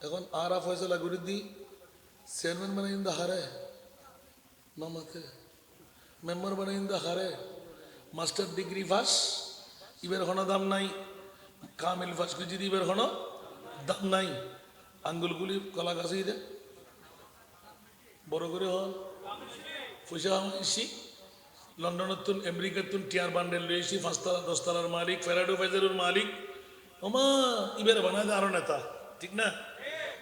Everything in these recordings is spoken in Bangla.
এখন আরা ফয়সালা করে দি চেয়ারম্যান বানাই দা হারে মামাতে মেম্বার বানাই দা হারে মাস্টার ডিগ্রি ফাঁস ইবের কোনো দাম নাই কামিল ফাঁস কুচি ইবের কোনো দাম নাই আঙ্গুলগুলি কলা গাছই দে বড় করে হল পয়সা হয়েছি লন্ডনের তুন আমেরিকার তুন টিয়ার বান্ডেল লইছি 5 তলা 10 তলার মালিক ফেরাডো ফাইজারের মালিক ওমা ইবের বানায় আরো নেতা ঠিক না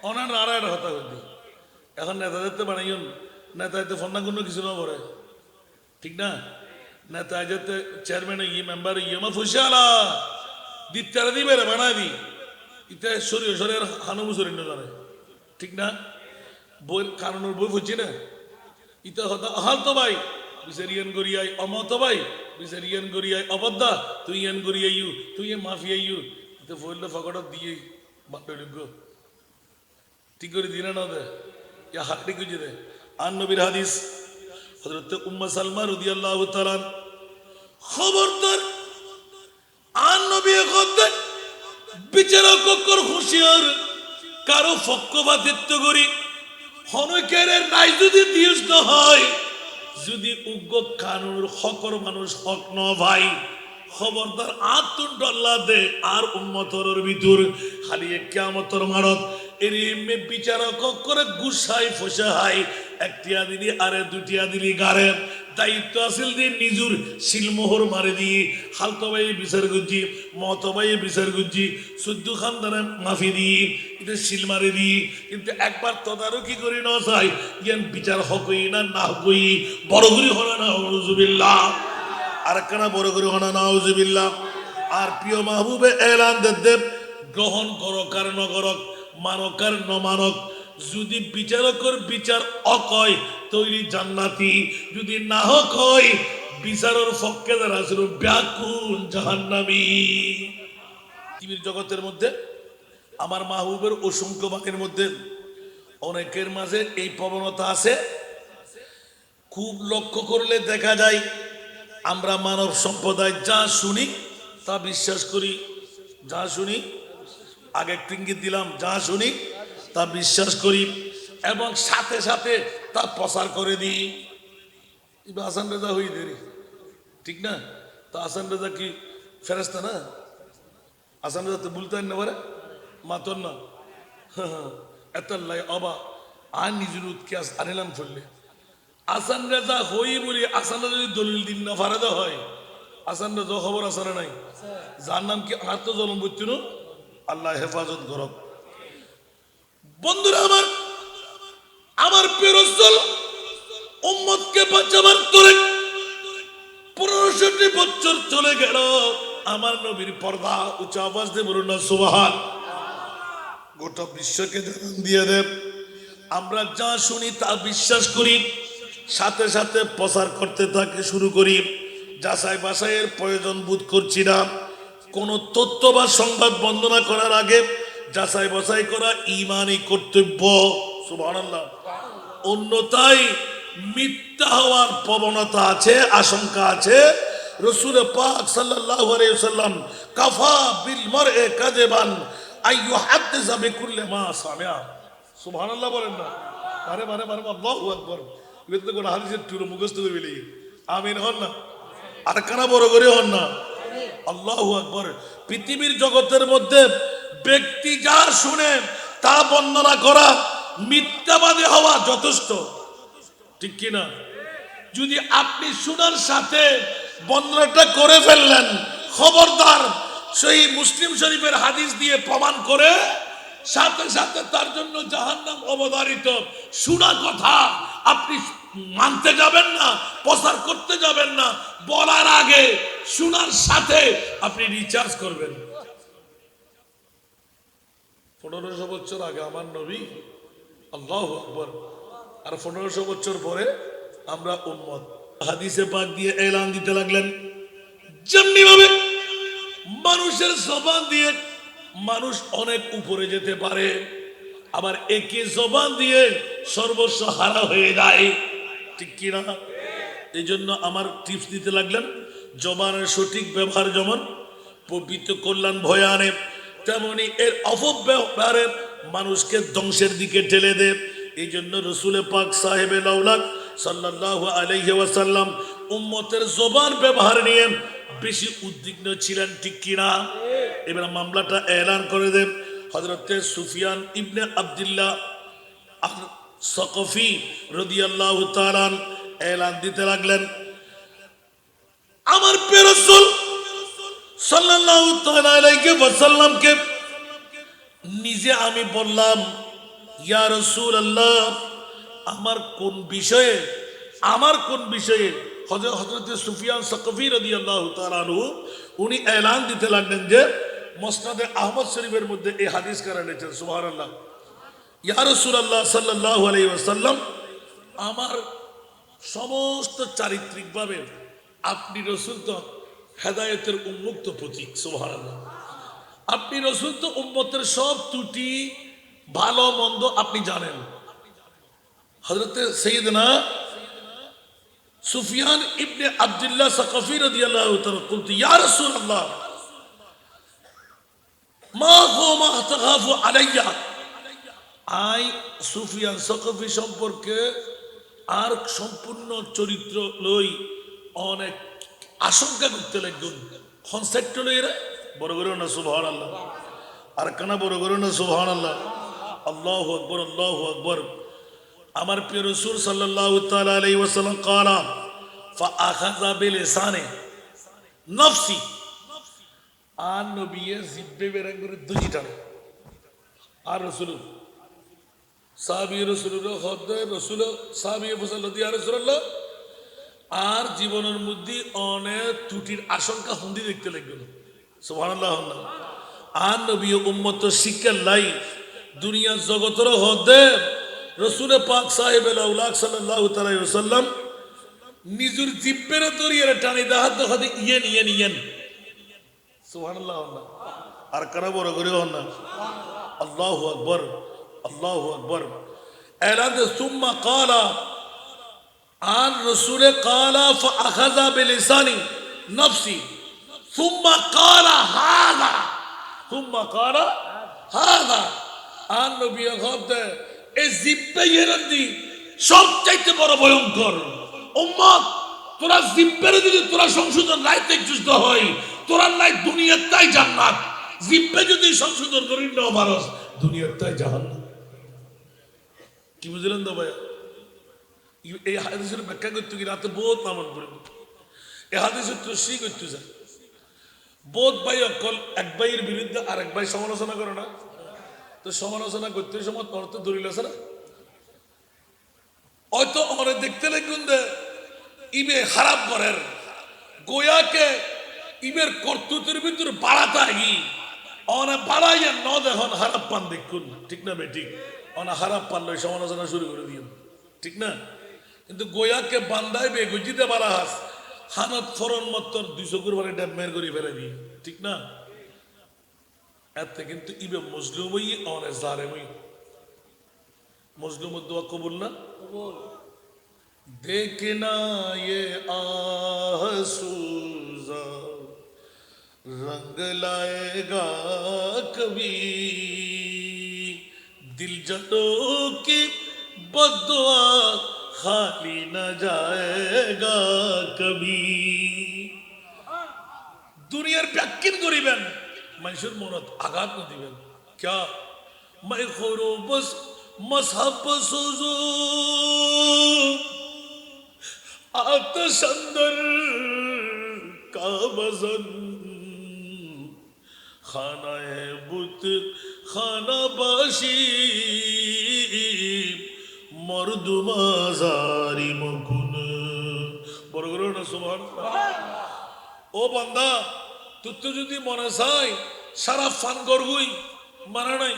অনার আড়াইটা হতা করছি এখন নেতাদের তো বানাইন নেতাতে ফোন না কোনো কিছু না পড়ে ঠিক না নেতা যেতে চেয়ারম্যান ই মেম্বার ইয়ে ফুসে আলা দিতারা দিবে রে বানাই দি ইতে শরীর শরীর হানু শরীর না জানে ঠিক না বই কারণের বই ফুচি না ইতে হতা হাল তো ভাই বিচারিয়ান গরিয়াই অমত ভাই বিচারিয়ান গরিয়াই অবদ্ধা তুই ইয়ান গরিয়াইউ তুই এ মাফিয়াইউ ইতে ফইল ফকড় দিয়ে বাটলুগ ঠিক করে দিনা না দে ইয়া হাকড়ি কুজি দে আন নবীর হাদিস হযরত উম্মে সালমা রাদিয়াল্লাহু তাআলা খবরদার আন নবী কদ্দে বিচারক কর হুঁশিয়ার কারো পক্ষপাতিত্ব করি হনকের রায় যদি দিয়স না হয় যদি উগ্র কানুর হকর মানুষ হক ন ভাই খবরদার আতুন আল্লাহ দে আর উম্মতর ভিতর খালি কিয়ামতর মারত এরিমে বিচারক করে গুসাই ফসাই একটিয়া দিলি আরে দুটিয়া দিলি গারে দায়িত্ব আসিল দিয়ে নিজুর শিলমোহর মারে দিয়ে হালতো ভাই বিচার গুজি মত ভাই বিচার গুজি সদ্য খানদানে মাফি দিয়ে এটা শিল মারে দিয়ে কিন্তু একবার তদারকি করি না চাই জ্ঞান বিচার হকই না না হকই বড় করি হনা না হুজুবিল্লাহ আর একখানা বড় করে হনা না হুজুবিল্লাহ আর প্রিয় মাহবুবে এলান দেব গ্রহণ করো কার নগরক মানকার নমানক যদি বিচারকর বিচার অকয় তৈরি জান্নাতি যদি না হয় বিচারের পক্ষে যারা ছিল ব্যাকুল জাহান্নামী পৃথিবীর জগতের মধ্যে আমার মাহবুবের অসংখ্য বাণীর মধ্যে অনেকের মাঝে এই প্রবণতা আছে খুব লক্ষ্য করলে দেখা যায় আমরা মানব সম্প্রদায় যা শুনি তা বিশ্বাস করি যা শুনি আগে একটু ইঙ্গিত দিলাম যা শুনি তা বিশ্বাস করি এবং সাথে সাথে তা প্রচার করে দিই হাসান রেজা হই দেরি ঠিক না তা হাসান রেজা কি ফেরেস্তা না হাসান রেজা তো বলতে না পারে মাতন না এত অবা আর নিজের উৎকে আনিলাম ফেললে হাসান রেজা হই বলি হাসান রেজা যদি দলিল দিন না ফারেদা হয় হাসান রেজা খবর আসারে নাই যার নাম কি আর তো জলম বুঝছিল আল্লাহ হেফাজত করক বন্ধুরা আমার প্রিয় রাসূল উম্মতকে বাঁচাবার তোরে 1500 বছর চলে গেল আমার নবীর পর্দা উচ্চ আওয়াজ দিয়ে বলুন না সুবহান গোটা বিশ্বকে জানান দিয়ে দেব আমরা যা শুনি তা বিশ্বাস করি সাথে সাথে প্রচার করতে থাকে শুরু করি যাচাই বাছাইয়ের প্রয়োজন বোধ করছি না কোন তথ্য বা সংবাদ বন্দনা করার আগে যাচাই বাছাই করা ঈমানি কর্তব্য সুবহানাল্লাহ অন্যথায় মিথ্যা হওয়ার প্রবণতা আছে আশঙ্কা আছে রাসূল পাক সাল্লাল্লাহু আলাইহি ওয়াসাল্লাম কাফা বিল মার'i কাযিবান আইয়ুহাদ্দিস বিকুল্লি মা সামিআ সুবহানাল্লাহ বলেন না আরে মানে মানে আল্লাহু আকবার এটা কোন হাদিসের টুরো মুখস্থ করে বলি আমিন হন না আর কানা বড় করে হন না আল্লাহু আকবার পৃথিবীর জগতের মধ্যে ব্যক্তি যা শুনে তা বর্ণনা করা মিথ্যাবাদী হওয়া যথেষ্ট ঠিক কি না যদি আপনি শোনার সাথে বর্ণনাটা করে ফেললেন খবরদার সেই মুসলিম শরীফের হাদিস দিয়ে প্রমাণ করে সাথে সাথে তার জন্য জাহান্নাম অবধারিত শোনা কথা আপনি মানতে যাবেন না প্রচার করতে যাবেন না বলার আগে শোনার সাথে আপনি রিচার্জ করবেন 1500 বছর আগে আমার নবী আল্লাহু আকবার আর 1500 বছর পরে আমরা উম্মত হাদিসে পাক দিয়ে এলান দিতে লাগলেন যেমনি ভাবে মানুষের জবান দিয়ে মানুষ অনেক উপরে যেতে পারে আবার একই জবান দিয়ে সর্বস্ব হারা হয়ে যায় ঠিক কি না এই জন্য আমার টিপস দিতে লাগলেন জবানের সঠিক ব্যবহার যেমন পবিত্র কল্যাণ ভয় আনে তেমনি এর অপব্যবহারের মানুষকে ধ্বংসের দিকে ঠেলে দেয়। এই জন্য রসুল পাক সাহেবে লাউলাক সাল্লাল্লাহু আলাইহি ওয়াসাল্লাম উম্মতের জবান ব্যবহার নিয়ে বেশি উদ্বিগ্ন ছিলেন, ঠিক কিনা? এবার মামলাটা এলান করে দেন। হযরতে সুফিয়ান ইবনে আব্দুল্লাহ আর সাকফি রাদিয়াল্লাহু তাআলা এলান দিতে লাগলেন, আমার প্রিয় রাসূল সাল্লাল্লাহু তাআলা আলাইহি ওয়াসাল্লামকে নিজে আমি বললাম, ইয়া রাসূলুল্লাহ, আমার কোন বিষয়ে হযরত সুফিয়ান সাকফি রাদিয়াল্লাহু তাআলা আনহু উনি এলান দিতে লাগলেন যে মুসনাদে আহমদ শরীফের মধ্যে এই হাদিস কারা এনেছেন, সুবহানাল্লাহ। ইয়া রাসূলুল্লাহ সাল্লাল্লাহু আলাইহি ওয়াসাল্লাম, আমার সমস্ত চারিত্রিকভাবে আপনি রসুল তো হেদায়েতের উন্মুক্ত প্রতীক, সুবহানাল্লাহ। আপনি রসুল তো উম্মতের সব ত্রুটি ভালো মন্দ আপনি জানেন। হযরত সাইয়েদনা সুফিয়ান ইবনে আব্দুল্লাহ সাকফি রাদিয়াল্লাহু তাআলা বলতে, ইয়া রাসূলুল্লাহ, মা হুয়া মা তাখাফু আলাইয়া। আই সুফিয়ান সাকফি সম্পর্কে আর সম্পূর্ণ চরিত্র লই অনেক আশঙ্কা করতে লাগলেন। কনসেপ্ট লই রে বড় করে না সুবহানাল্লাহ, আর কানা বড় করে না সুবহানাল্লাহ। আল্লাহু আকবার, আল্লাহু আকবার। আমার প্রিয় রাসূল সাল্লাল্লাহু তাআলা আলাইহি ওয়াসাল্লাম قال فاخذ بلسانه نفسي। আর নবীয়ে জিব্বে বেরাং করে দুই টানে। আর রাসূল সাহাবী রাসূলের হদে রাসূল সাহাবী বললেন, ইয়া রাসূলুল্লাহ, আর জীবনের মধ্যে অনেক ত্রুটির আশঙ্কা হন্দি দেখতে লাগল, সুবহানাল্লাহ। আর নবী উম্মত শিক্ষা লাই দুনিয়া জগতের হদে রসুল পাক সাহেব লাউলাক সাল্লাল্লাহু তাআলা আলাইহি ওয়াসাল্লাম নিজের জিব্বের দরিয়ে টানি দাহাত হদে ইয়েন সুবহানাল্লাহ। আর কারা বড় করে হন না, আল্লাহু আকবার, আল্লাহু আকবার। এলান সুম্মা ক্বালা, আর রসুলে ক্বালা ফাআখাযা বিলিসানি নফসি সুম্মা ক্বালা হাযা। আর নবী হদে এই জিব্বে ইয়েরান্দি সবচাইতে বড় ভয়ঙ্কর। উম্মত, তোরা জিব্বের যদি তোরা সংশোধন রাইতে যুদ্ধ হয়, তোরা নাই দুনিয়ার তাই জান্নাত। জিব্বে যদি সংশোধন করি না পারস, দুনিয়ার তাই জাহান্নাম। কি বুঝলেন তো ভাই? এই হাদিসের ব্যাখ্যা করতে গিয়ে রাতে বহুত নামান পড়ে, এই হাদিসের তশরিহ করতে যায়। বহুত ভাই অকল এক ভাইয়ের বিরুদ্ধে আর এক ভাই সমালোচনা করে না, তো সমালোচনা করতে সময় তোর তো দলিল আছে না? হয়তো অনেক দেখতে লাগুন দে ইবে খারাপ করেন গোয়াকে ইবের কর্তৃত্বের ভিতরে বাড়াতে আগি অনেক বাড়াইয়া ন দেখুন খারাপ পান দেখুন, ঠিক না বেঠিক? অনেক খারাপ পান লই সমালোচনা শুরু করে দিন, ঠিক না? কিন্তু গোয়াকে বান্ধাই বে গজিতে বাড়া হাস হানত ফরন মত 200 কুরবানি ড্যামের করে ফেলে দিই, ঠিক না? এতে কিন্তু ইবে মজলুমই অনেক জালেমই। মজলুমের দোয়া কবুল না? देखना ये आहसूजा रंग लाएगा कभी, दिल जलों की बद्दुआ खाली न जाएगा कभी। दुनियार ব্যাখ্যান করিবেন, মানুষের মনত আঘাত না দিবেন। क्या मैं खोरो बस मजहब सोजो आतश अंदर का वजन, खाना है बुत खाना बाशी मर्दुमाजारी मकुन। বড় করে না সুবহানাল্লাহ। ও বান্দা, তুই তো যদি মনে চাই সারা ফান করবই, মানা নাই,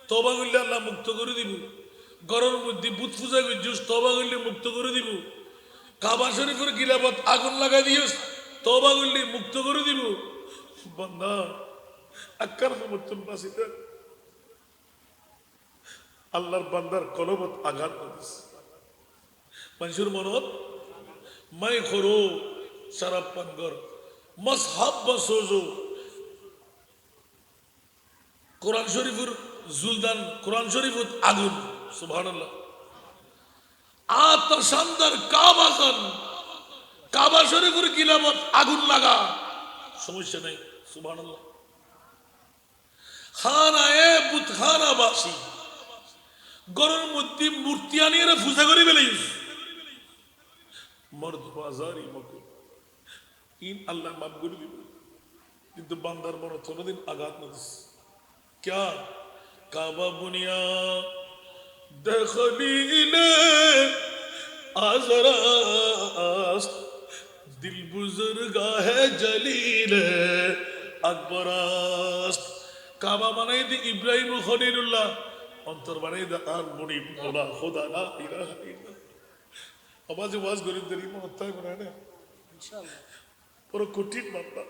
তওবা করলে আল্লাহ মুক্ত করে দিব। গরমের মধ্যে বুত পূজা করছিস, তওবা করলে মুক্ত করে দিব। কাবা শরীফের গিলাফত আগুন লাগাই দিস, তওবা করলে মুক্ত করে দিব। বান্দা আক্কার সমর্থন বাসিতে আল্লাহর বান্দার কলবত আঘাত করিস। মানুষের মনত মাই খরো শরাব পান কর মজহাব বসোজো। কোরআন শরীফের জুলদান কোরআন শরীফ আগুন সুবহানাল্লাহ আতাশান্দার কাবাজান কাবা শরীফের কিলামত আগুন লাগা সমস্যা নাই সুবহানাল্লাহ খানায়ে বুতখানা বাসি গরুর মধ্যে মূর্তি আনিয়ে পূজা করি বেলাইস মর্দ বাজারি মকু ইন আল্লাহ মাফ করে দিবে কিন্তু বান্দার মনে কোনোদিন আঘাত না দিস क्या काबा बुनिया दखलीले आजरास्त दिल बुजुर्गा है जलील আকবরাস্ত কাবা বানাই দি ইব্রাহিম খলিলুল্লাহ অন্তর বানাই দা আর মুনিব মোলা খোদা লা ইলাহা ইল্লাল্লাহ আওয়াজ ওয়াজ গরিব দেরি মহত্তায় বানায় না ইনশাআল্লাহ পুরো কঠিন বান্দা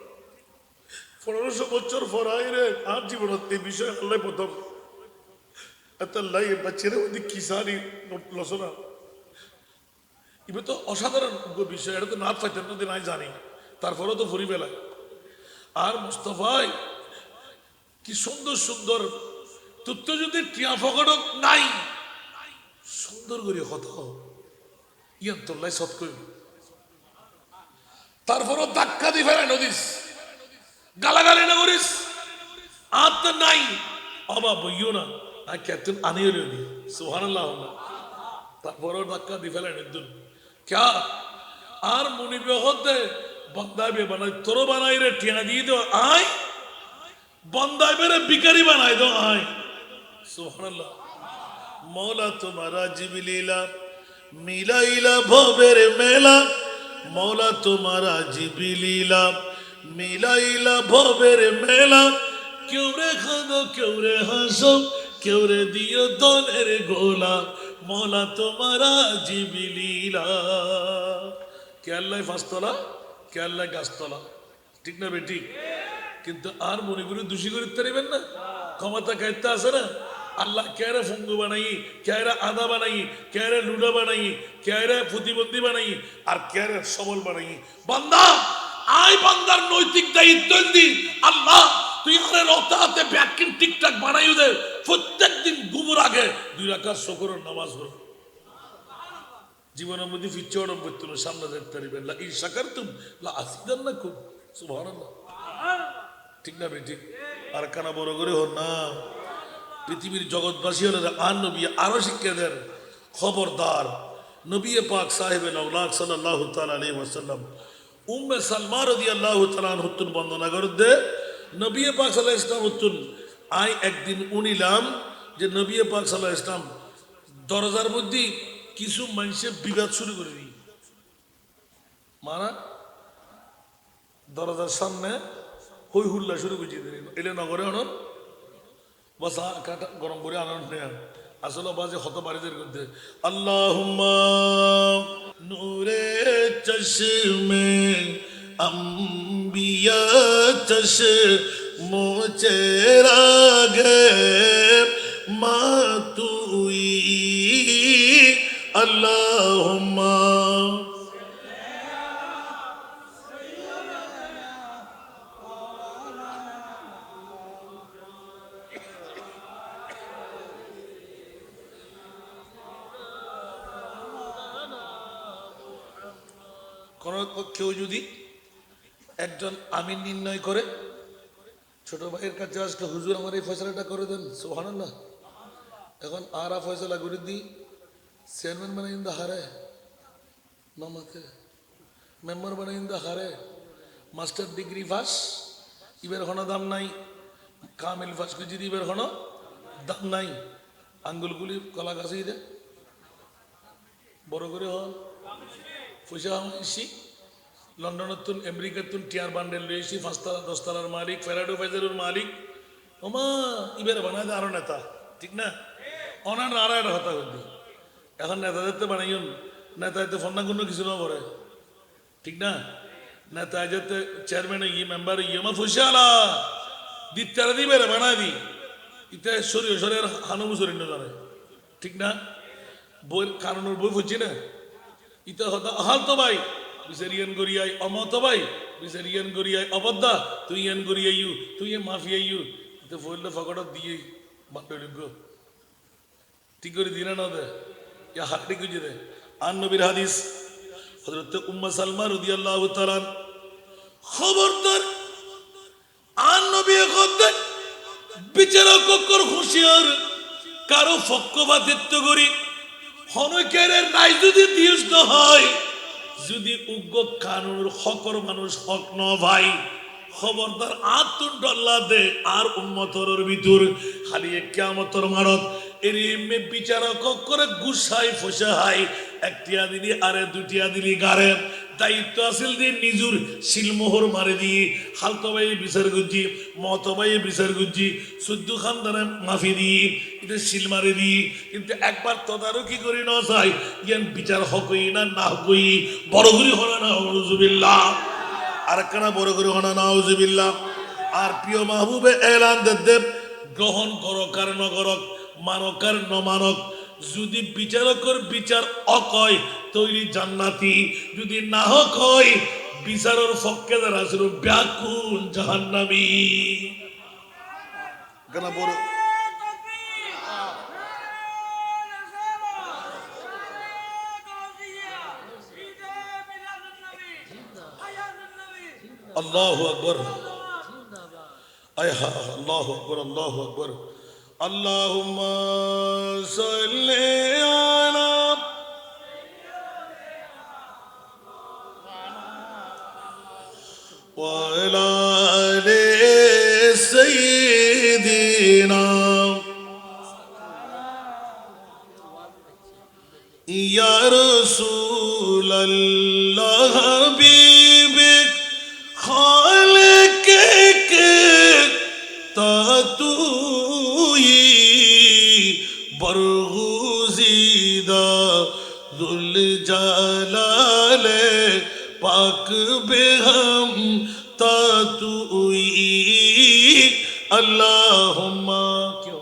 1500 বছর ফরাইরে আর জীবনত এই বিষয় আল্লাহ প্রথম এত লাই বাচ্চারা ওই কিসানি লসনা এবার তো অসাধারণ বিষয় এটা তো না পাইতেন না নাই জানি তারপরেও তো ফুরি বেলায় আর মুস্তফাই কি সুন্দর সুন্দর তথ্য যদি টিয়া ফকটক নাই সুন্দর করে হত ইয়ান তোল্লাই সৎ করি তারপরও ধাক্কা দি ফেরাই নদীস গালাগালি না করিস আর তো নাই অবা বইও না আর কেতন আনিয়ে নি সুবহানাল্লাহ তারপরও ধাক্কা দি ফেলাই নিদুন ক্যা আর মুনিবে হতে বন্দাবে বানাই তোর বানাই রে টিয়া দিয়ে দো আয় বন্দাবে রে বিকারি বানাই দো আয় সুবহানাল্লাহ মৌলা তোমারা জিবিলীলা মিলাইলা ভবের মেলা মৌলা তোমারা জিবিলীলা মিলাইলা ভবের মেলা কেউ রে খাদো কেউ রে হাসো কেউ রে দিও দনের গোলা মৌলা তোমারা জিবিলীলা কে আল্লাহ ফাঁসতলা কে আল্লাহ গাছতলা ঠিক না বেটি কিন্তু আর মনে করে দোষী করে পারিবেন না ক্ষমতা কাইতে আছে না আল্লাহ কেরে ফঙ্গু বানাই কেরে আদা বানাই কেরে লুডা বানাই কেরে প্রতিবন্ধী বানাই আর কেরে সবল বানাই বান্দা আই বান্দার নৈতিক দায়িত্ব দি আল্লাহ তুই আরে রতাতে ব্যাকিং ঠিকঠাক বানাইও দে প্রত্যেকদিন ঘুমুর আগে 2 রাকাত শুকরের নামাজ পড়ো জীবনের মধ্যে ফিচড়ম করতে সামনে দেখতে পারবেন লা ইন শাকারতুম লা আযিদান্নাকুম সুবহানাল্লাহ ঠিক না বেটি আর কানা বড় করে হন না পৃথিবীর জগৎবাসী হলে আর নবী আরো শিক্ষা দেন খবরদার নবী পাক সাহেবে নওলাদ সাল্লাল্লাহু তাআলা আলাইহি ওয়াসাল্লাম উম্মে সালমা রাদিয়াল্লাহু তাআলা আনহুতুন বন্দনা করতে নবী পাক সাল্লাল্লাহু আলাইহি ওয়াসাল্লাম হুতুন আই একদিন উনিলাম যে নবী পাক সাল্লাল্লাহু আলাইহি ওয়াসাল্লাম দরজার মধ্যে কিছু মানুষে বিবাদ শুরু করে দি মানা দরজার সামনে হই হুল্লা শুরু করে দিলেন এলে নগরে অনন বসা কাটা গরম করে আনন্দ নেয়া আসলে বাজে হত বাড়িদের মধ্যে আল্লাহুম্মা নূরে চশমে আম্বিয়া চশমো চেরাগে মা তুই আল্লাহুম্মা কোন কেউ যদি একজন আমিন নির্ণয় করে ছোট ভাইয়ের কাছে আসলে হুজুর আমার এই ফয়সালাটা করে দেন সুবহানাল্লাহ এখন আরা ফয়সালা করে দিই চেয়ারম্যান বানাই দা হারে মামাকে মেম্বার বানাই দা হারে মাস্টার ডিগ্রি পাস ইবের কোনো দাম নাই কামিল পাস করে যদি ইবের কোনো দাম নাই আঙ্গুলগুলি কলা গাছেই দে বড় করে হন পয়সা এসি লন্ডনতুন আমেরিকাতুন টিয়ার বান্ডেল লইছি 5 10 তলার মালিক ফেরাডো ফাইজারের মালিক ওমা ইবের বানায় আরো নেতা ঠিক না অনার আর একটা হতা করবি এখন নেতাদের তো বানাইন নেতাদের ফোন না কোনো কিছু না করে ঠিক না নেতা যেতে চেয়ারম্যান ই মেম্বার ই আমার পয়সা আলা দিতারা দিবে রে বানাই দি ইতে সরিয়ে সরিয়ে হানুমু সরিয়ে না জানে ঠিক না বই কারণের বই বুঝছি না ইতে হতা হাল তো ভাই বিচারিয়ান গরিয়াই অমত ভাই বিচারিয়ান গরিয়াই অবদ্ধা তুই ইয়ান গরিয়াইউ তুই মাফিয়াইউ ইতে ফইলে ফকড় দিয়ে মান্ডলিক ঠিক করে দিনা না দে ইয়া হাড্ডি কুজি দে আন নবীর হাদিস হযরত উম্মে সালমা রাদিয়াল্লাহু তাআলা খবরদার আন নবী কইতে বিচারক কর হুঁশিয়ার কারো পক্ষপাতিত্ব করি হনকের রায় যদি দিস না হয় যদি উগ্র কানুনের হকর মানুষ হক ন ভাই খবরদার আতুন ডল্লা দে আর উম্মতর ভিতর খালি কিয়ামতর মারত এরিমে বিচারক করে গুসাই ফসাহাই একটিয়া দিলি আরে দুটিয়া দিলি গারে দায়িত্ব আসিল দিয়ে নিজুর শিলমোহর মারে দিয়ে হালতো ভাই বিচার গুজি মত ভাই বিচার গুজি সদ্য খানদানে মাফি দিয়ে এটা শিল মারে দিয়ে কিন্তু একবার তদারকি করি না চাই ইয়ান বিচার হকই না না হকই বড় করি হনা না হুজুবিল্লাহ আর একখানা বড় করে হনা না হুজুবিল্লাহ আর প্রিয় মাহবুবে এলান দেব গ্রহণ করো কার নগরক মানক আর নমানক যদি বিচারকর বিচার অকয় তৈরি জান্নাতি যদি না হয় বিচারের পক্ষে যারা ছিল ব্যাকুল জাহান্নামী গানা বড় আল্লাহু আকবার আয়হা আল্লাহু আকবার আল্লাহু আকবার আল্লাহুম্মা সাল্লি আলা ওয়া আলা আলি সাইয়্যিদিনা ইয়া রাসূলুল্লাহ হাবিবিক খালিকে তাতুই বরগুজিদা যুল জালালে পাক বেহম তাতুই আল্লাহুম্মা কিও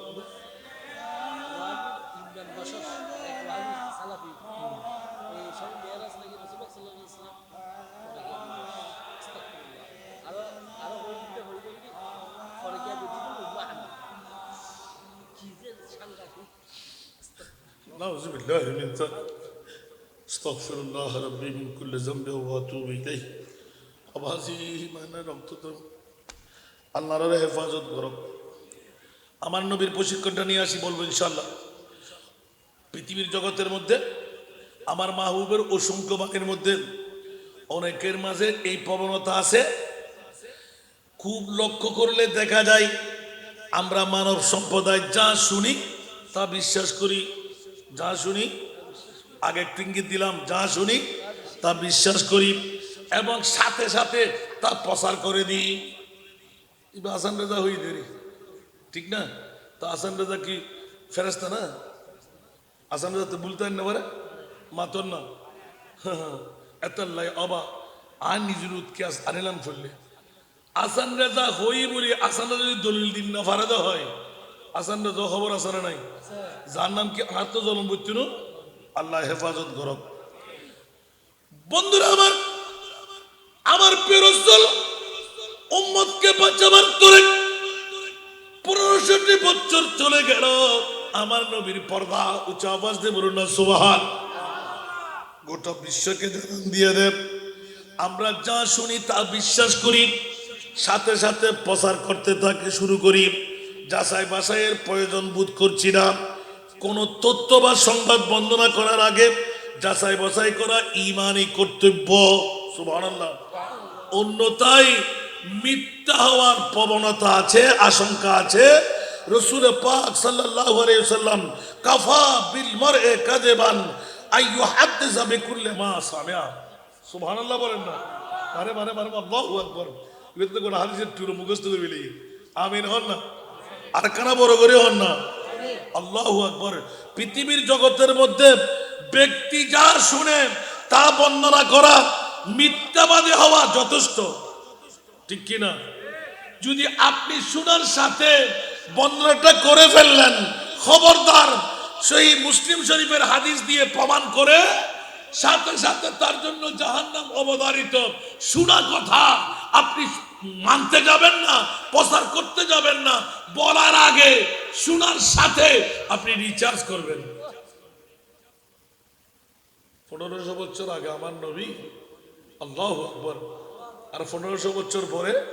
نعوذ بالله من ذلك استغفر الله ربي من كل ذنب واتوب اليه আবাজি মানে রক্ত তো আল্লাহর হেফাজত করো আমার নবীর প্রশিক্ষণটা নিয়ে আসি বলবো ইনশাআল্লাহ পৃথিবীর জগতের মধ্যে আমার মাহবুবের অসংখ্য বাকের মধ্যে অনেকের মাঝে এই প্রবণতা আছে খুব লক্ষ্য করলে দেখা যায় আমরা মানব সম্প্রদায় যা শুনি তা বিশ্বাস করি যা শুনি আগে একটু ইঙ্গিত দিলাম যা শুনি তা বিশ্বাস করি এবং সাথে সাথে তা প্রচার করে দিই হাসান রেজা হই দেরি ঠিক না তো হাসান রেজা কি ফেরেস্তা না হাসান রেজা তো বলতে না পারে মাতন না এত অবা আর নিজের উৎকে আনিলাম ফেললে হাসান রেজা হই বলি হাসান রেজা যদি দলিল দিন না ফারাদা হয় হাসান রেজা খবর আসানা নাই যার নাম কি আর তো জলম বলছিল আল্লাহ হেফাজত করক বন্ধুরা আমার প্রিয় রাসূল উম্মতকে বাঁচাবার তোরে 1500 বছর চলে গেল আমার নবীর পর্দা উচ্চ আওয়াজ দিয়ে বলুন না সুবহান গোটা বিশ্বকে জানান দিয়ে দেব আমরা যা শুনি তা বিশ্বাস করি সাথে সাথে প্রচার করতে থাকে শুরু করি যাচাই বাছাইয়ের প্রয়োজন বোধ করছি না কোন তথ্য বা সংবাদ বন্দনা করার আগে যাচাই বাছাই করা ঈমানি কর্তব্য সুবহানাল্লাহ অন্যথায় মিথ্যা হওয়ার প্রবণতা আছে আশঙ্কা আছে রাসূল পাক সাল্লাল্লাহু আলাইহি ওয়াসাল্লাম কাফা বিল মার'i কাযিবান আইয়ুহাদ্দিসা বিকুল্লি মা সামিআ সুবহানাল্লাহ বলেন না আরে আল্লাহু আকবার এটা তো কোন হাদিসের টুরু মুখস্থ করে বলি আমিন হন না আর কানা বড় করে হন না আল্লাহু আকবার পৃথিবীর জগতের মধ্যে ব্যক্তি যা শুনে তা বর্ণনা করা মিথ্যাবাদী হওয়া যথেষ্ট ঠিক কি না যদি আপনি শোনার সাথে বর্ণনাটা করে ফেললেন খবরদার সেই মুসলিম শরীফের হাদিস দিয়ে প্রমাণ করে সাথে সাথে তার জন্য জাহান্নাম অবধারিত শোনা কথা আপনি মানতে যাবেন না, প্রচার করতে যাবেন না, বলার আগে শোনার সাথে আপনি রিচার্জ করবেন। 1500 বছর আগে আমার নবী, আল্লাহু আকবার, আর 1500 বছর পরে